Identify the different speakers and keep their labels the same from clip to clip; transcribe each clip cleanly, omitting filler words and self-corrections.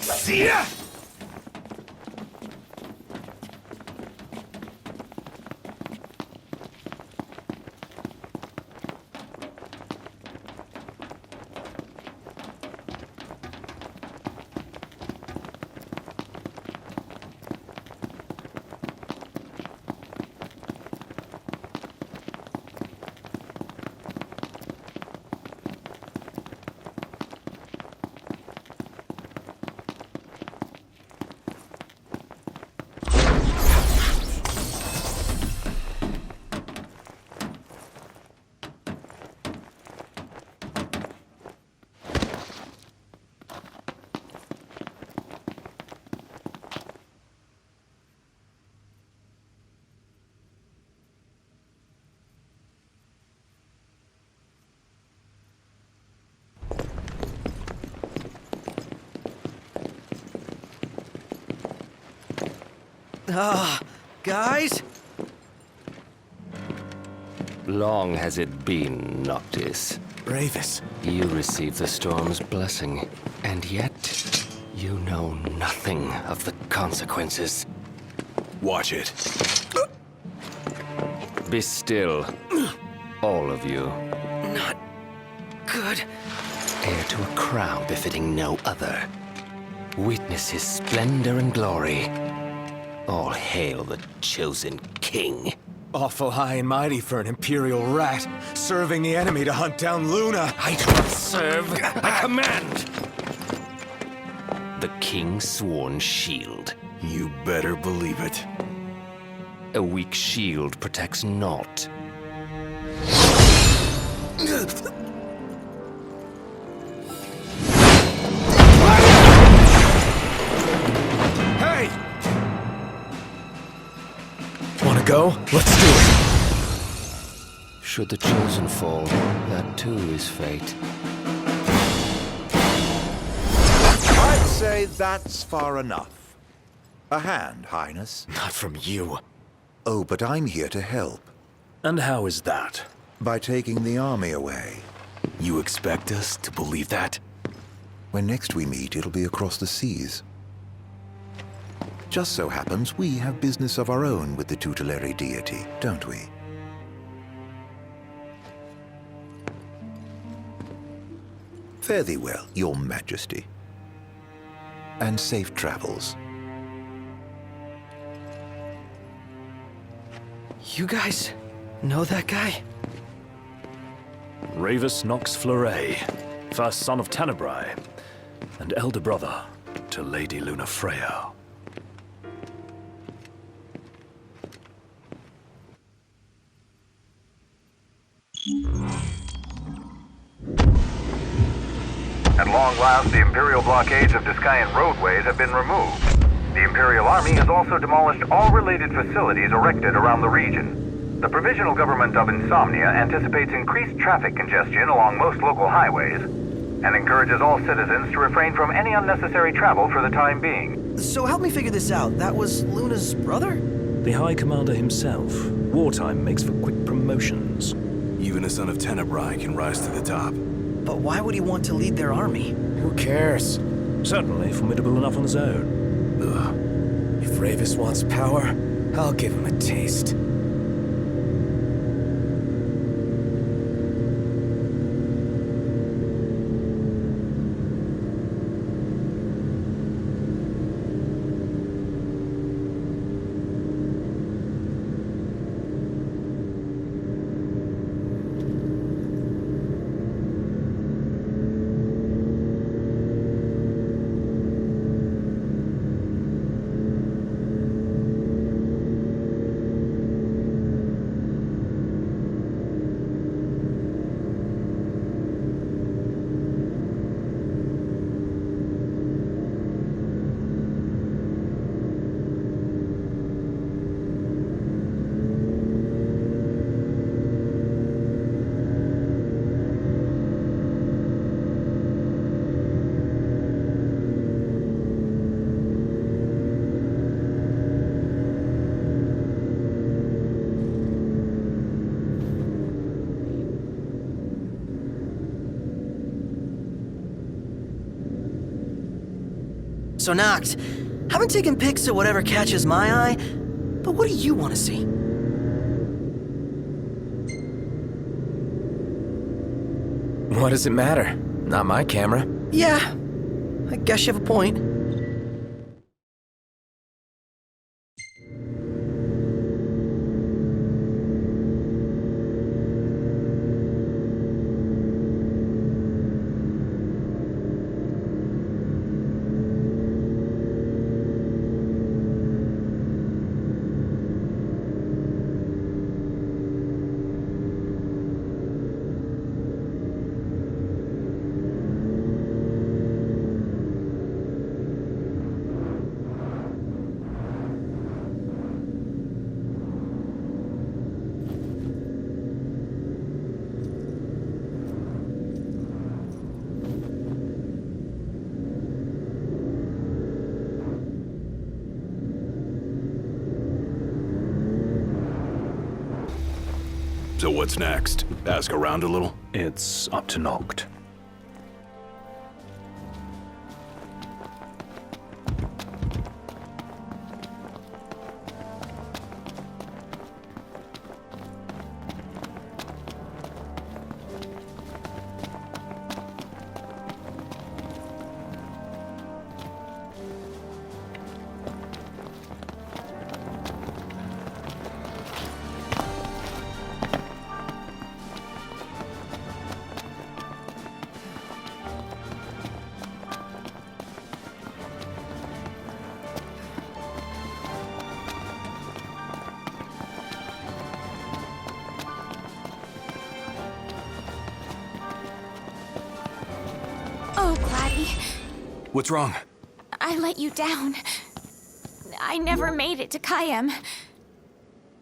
Speaker 1: See ya!
Speaker 2: Guys?
Speaker 3: Long has it been, Noctis.
Speaker 2: Ravis.
Speaker 3: You received the storm's blessing, and yet you know nothing of the consequences.
Speaker 1: Watch it.
Speaker 3: Be still, all of you.
Speaker 2: Not good.
Speaker 3: Heir to a crown befitting no other. Witness his splendor and glory. All hail the chosen king.
Speaker 2: Awful high and mighty for an Imperial rat, serving the enemy to hunt down Luna.
Speaker 3: I do not serve, I command! The king's sworn shield.
Speaker 1: You better believe it.
Speaker 3: A weak shield protects naught.
Speaker 2: Hey! Wanna go? Let's do it.
Speaker 3: Should the chosen fall, that too is fate.
Speaker 4: I'd say that's far enough. A hand, Highness.
Speaker 2: Not from you.
Speaker 4: Oh, but I'm here to help.
Speaker 1: And how is that?
Speaker 4: By taking the army away.
Speaker 1: You expect us to believe that?
Speaker 4: When next we meet, it'll be across the seas. Just so happens we have business of our own with the tutelary deity, don't we? Fare thee well, your majesty. And safe travels.
Speaker 2: You guys know that guy?
Speaker 1: Ravus Nox Fleuret, first son of Tenebrae, and elder brother to Lady Lunafreya.
Speaker 5: At long last, the Imperial blockades of Discayan roadways have been removed. The Imperial Army has also demolished all related facilities erected around the region. The Provisional Government of Insomnia anticipates increased traffic congestion along most local highways and encourages all citizens to refrain from any unnecessary travel for the time being.
Speaker 6: So help me figure this out. That was Luna's brother?
Speaker 1: The High Commander himself. Wartime makes for quick promotions.
Speaker 7: Even a son of Tenebrae can rise to the top.
Speaker 6: But why would he want to lead their army?
Speaker 2: Who cares?
Speaker 1: Certainly formidable enough on his own.
Speaker 2: Ugh. If Ravis wants power, I'll give him a taste.
Speaker 6: So Noct, I've been taking pics of whatever catches my eye, but what do you want to see?
Speaker 2: What does it matter? Not my camera.
Speaker 6: Yeah, I guess you have a point.
Speaker 7: So what's next? Ask around a little?
Speaker 1: It's up to Noct.
Speaker 8: Oh, Gladdy,
Speaker 7: What's wrong?
Speaker 8: I let you down. I never made it to Kayem.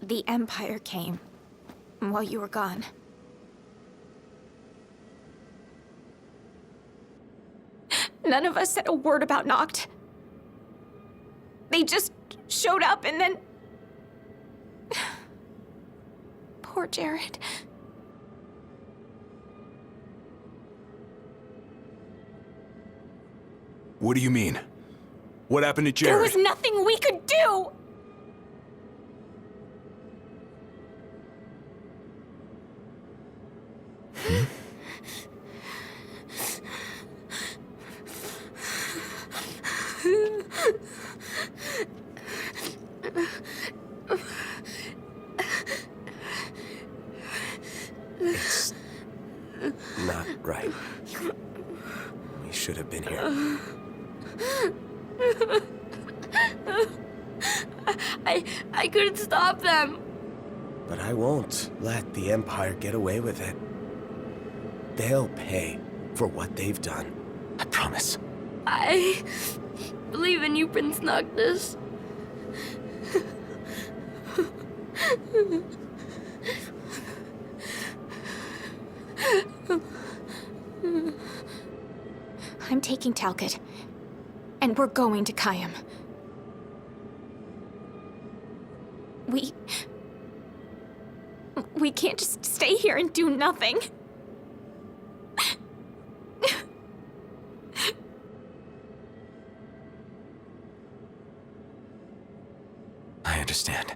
Speaker 8: The Empire came while you were gone. None of us said a word about Noct. They just showed up and then... Poor Jared.
Speaker 7: What do you mean? What happened to Jared?
Speaker 8: There was nothing we could do!
Speaker 2: It's not right. We should have been here.
Speaker 8: I couldn't stop them.
Speaker 2: But I won't let the Empire get away with it. They'll pay for what they've done. I promise.
Speaker 8: I believe in you, Prince Noctis. I'm taking Talcott, and we're going to Kayem. We can't just stay here and do nothing.
Speaker 2: I understand.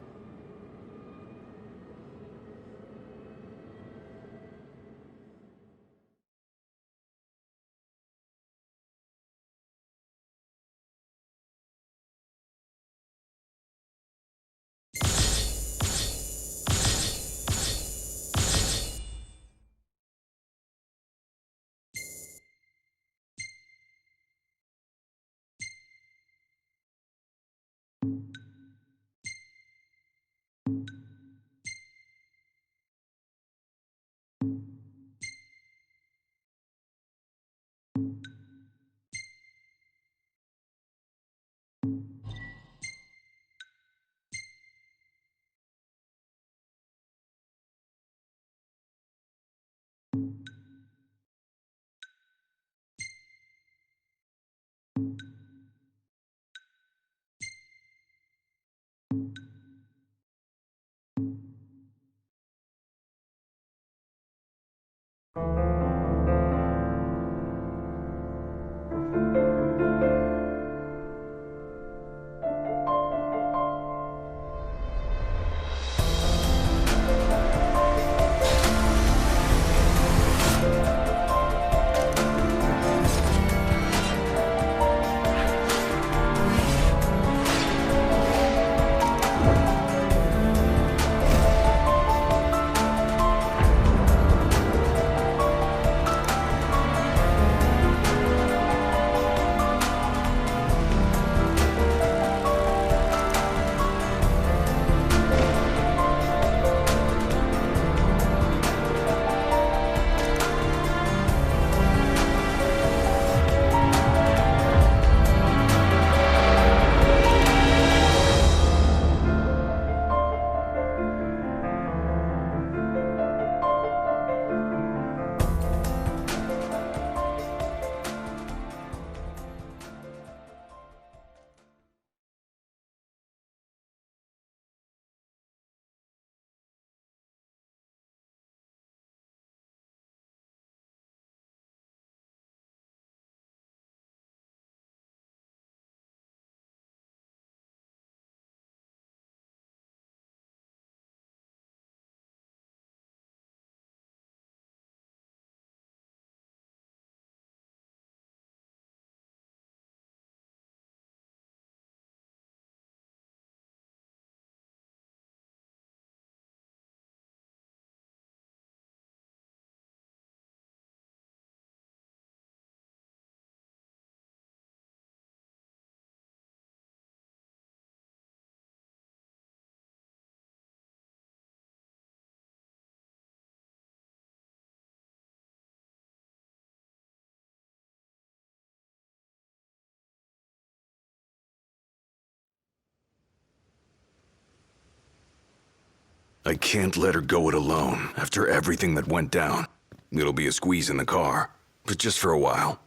Speaker 7: I can't let her go it alone after everything that went down. It'll be a squeeze in the car, but just for a while.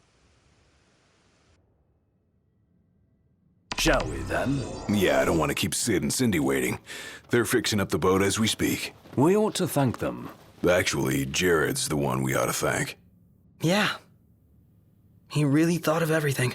Speaker 1: Shall we, then?
Speaker 7: Yeah, I don't want to keep Sid and Cindy waiting. They're fixing up the boat as we speak.
Speaker 1: We ought to thank them.
Speaker 7: Actually, Jared's the one we ought to thank.
Speaker 6: Yeah. He really thought of everything.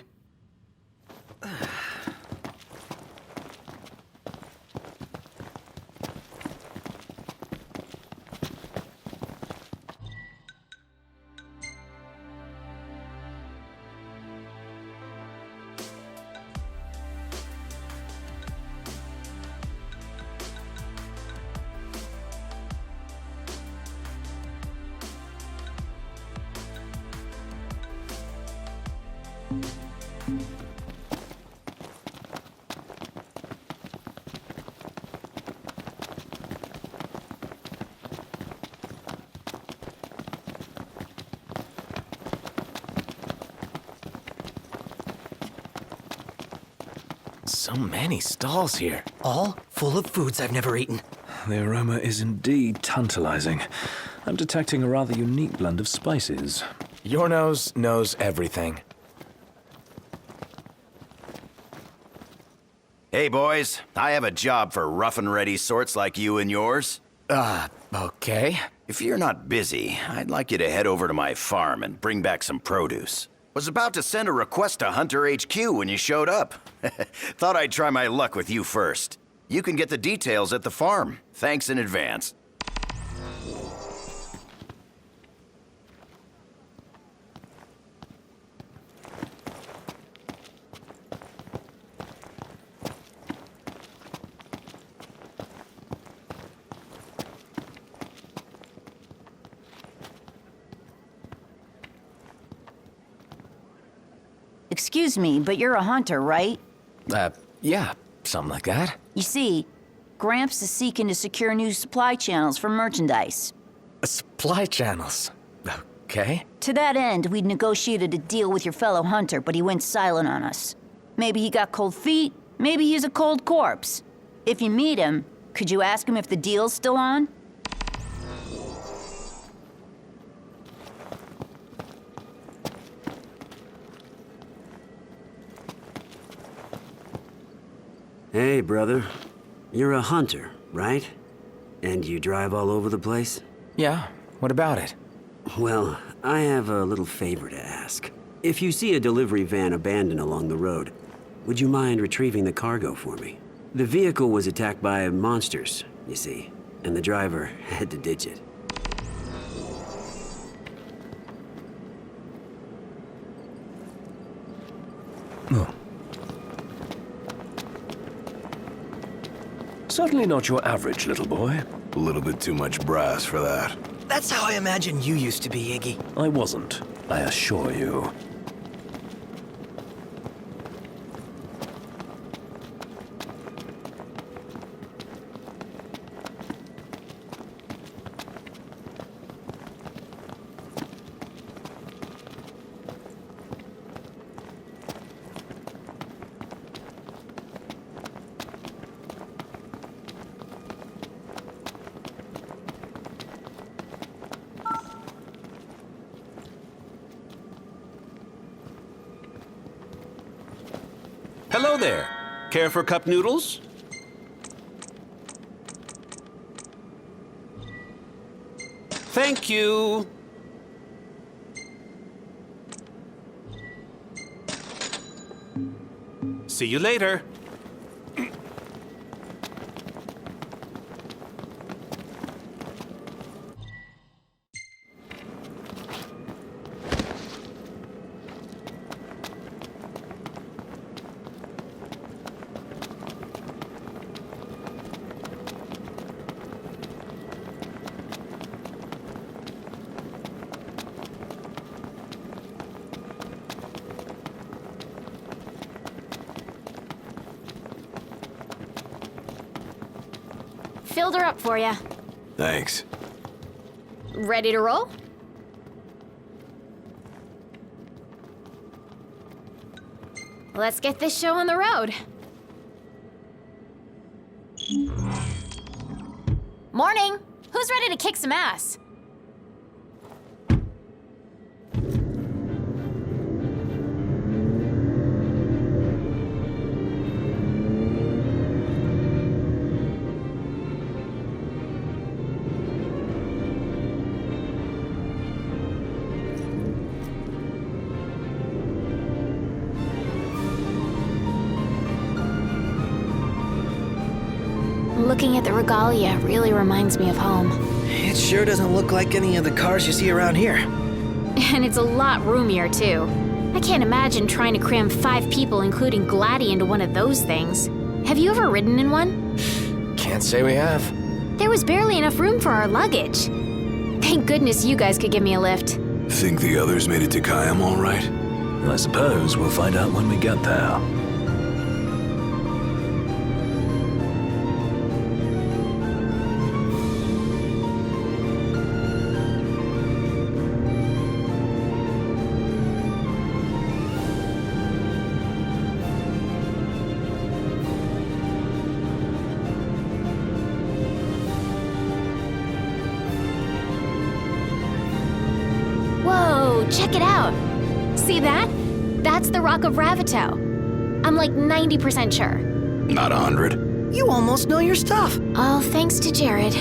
Speaker 2: So many stalls here.
Speaker 6: All full of foods I've never eaten.
Speaker 1: The aroma is indeed tantalizing. I'm detecting a rather unique blend of spices.
Speaker 2: Your nose knows everything.
Speaker 9: Hey, boys. I have a job for rough and ready sorts like you and yours.
Speaker 2: Okay.
Speaker 9: If you're not busy, I'd like you to head over to my farm and bring back some produce. Was about to send a request to Hunter HQ when you showed up. Thought I'd try my luck with you first. You can get the details at the farm. Thanks in advance.
Speaker 10: Excuse me, but you're a hunter, right?
Speaker 2: Yeah, something like that.
Speaker 10: You see, Gramps is seeking to secure new supply channels for merchandise.
Speaker 2: Supply channels. Okay.
Speaker 10: To that end, we'd negotiated a deal with your fellow hunter, but he went silent on us. Maybe he got cold feet, maybe he's a cold corpse. If you meet him, could you ask him if the deal's still on?
Speaker 11: Hey, brother. You're a hunter, right? And you drive all over the place?
Speaker 2: Yeah, what about it?
Speaker 11: Well, I have a little favor to ask. If you see a delivery van abandoned along the road, would you mind retrieving the cargo for me? The vehicle was attacked by monsters, you see, and the driver had to ditch it.
Speaker 1: Oh. Certainly not your average little boy.
Speaker 7: A little bit too much brass for that.
Speaker 6: That's how I imagine you used to be, Iggy.
Speaker 1: I wasn't, I assure you.
Speaker 12: Hello there. Care for cup noodles? Thank you. See you later.
Speaker 8: Filled her up for you.
Speaker 7: Thanks.
Speaker 8: Ready to roll? Let's get this show on the road. Morning! Who's ready to kick some ass? Looking at the regalia really reminds me of home.
Speaker 6: It sure doesn't look like any of the cars you see around here.
Speaker 8: And it's a lot roomier, too. I can't imagine trying to cram 5 people, including Gladdy, into one of those things. Have you ever ridden in one?
Speaker 2: Can't say we have.
Speaker 8: There was barely enough room for our luggage. Thank goodness you guys could give me a lift.
Speaker 7: Think the others made it to Kayam all right?
Speaker 1: I suppose we'll find out when we get there.
Speaker 8: Whoa, check it out. See that? That's the Rock of Ravito. I'm like 90% sure.
Speaker 7: Not 100.
Speaker 6: You almost know your stuff.
Speaker 8: All thanks to Jared.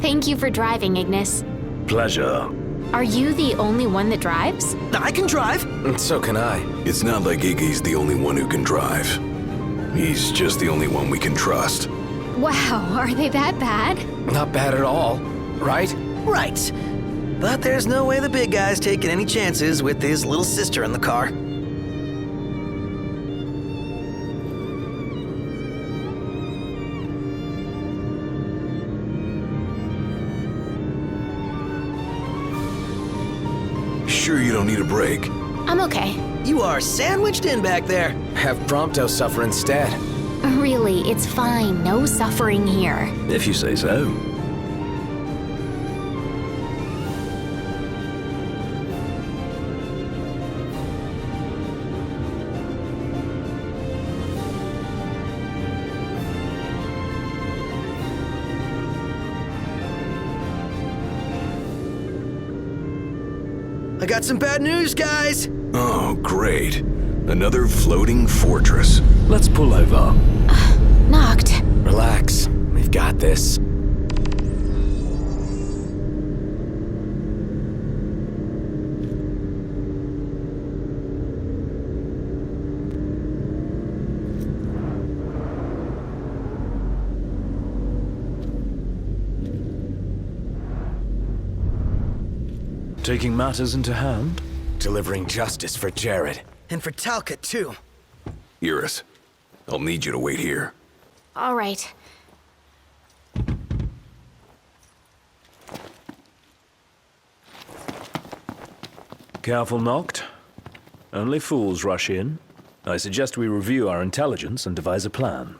Speaker 8: Thank you for driving, Ignis.
Speaker 1: Pleasure.
Speaker 8: Are you the only one that drives?
Speaker 6: I can drive.
Speaker 2: So can I.
Speaker 7: It's not like Iggy's the only one who can drive. He's just the only one we can trust.
Speaker 8: Wow, are they that bad?
Speaker 2: Not bad at all, right?
Speaker 6: Right. But there's no way the big guy's taking any chances with his little sister in the car.
Speaker 7: Sure you don't need a break?
Speaker 8: I'm okay.
Speaker 6: You are sandwiched in back there.
Speaker 2: Have Prompto suffer instead.
Speaker 8: Really, it's fine. No suffering here.
Speaker 1: If you say so.
Speaker 6: I got some bad news, guys.
Speaker 7: Oh, great. Another floating fortress.
Speaker 1: Let's pull over.
Speaker 8: Knocked.
Speaker 2: Relax. We've got this.
Speaker 1: Taking matters into hand?
Speaker 2: Delivering justice for Jared.
Speaker 6: And for Talcott, too.
Speaker 7: Iris, I'll need you to wait here.
Speaker 8: All right.
Speaker 1: Careful, Noct. Only fools rush in. I suggest we review our intelligence and devise a plan.